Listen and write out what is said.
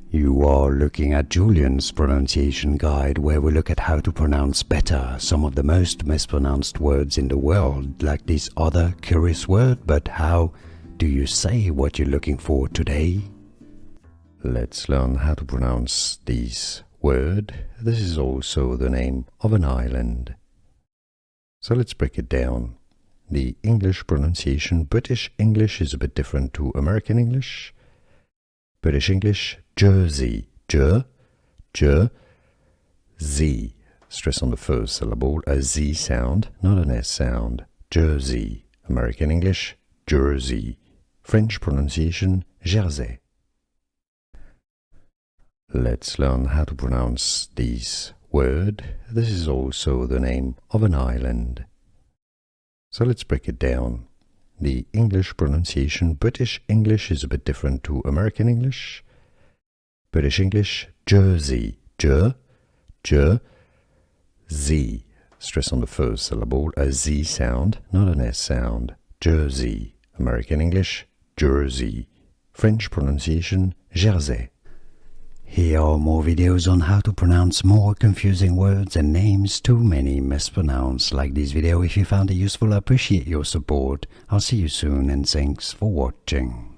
You are looking at Julian's pronunciation guide, where we look at how to pronounce better some of the most mispronounced words in the world, like this other curious word. But how do you say what you're looking for today? Let's learn how to pronounce this word. This is also the name of an island. So let's break it down. The English pronunciation, British English, is a bit different to American English. British English, Jersey, Z. Stress on the first syllable, a Z sound, not an S sound. Jersey. American English, Jersey. French pronunciation, Jersey. Let's learn how to pronounce this word. This is also the name of an island. So let's break it down. The English pronunciation, British English, is a bit different to American English. British English, Jersey, Z. Stress on the first syllable, a Z sound, not an S sound. Jersey. American English, Jersey. French pronunciation, Jersey. Here are more videos on how to pronounce more confusing words and names too many mispronounced. Like this video if you found it useful. I appreciate your support. I'll see you soon and thanks for watching.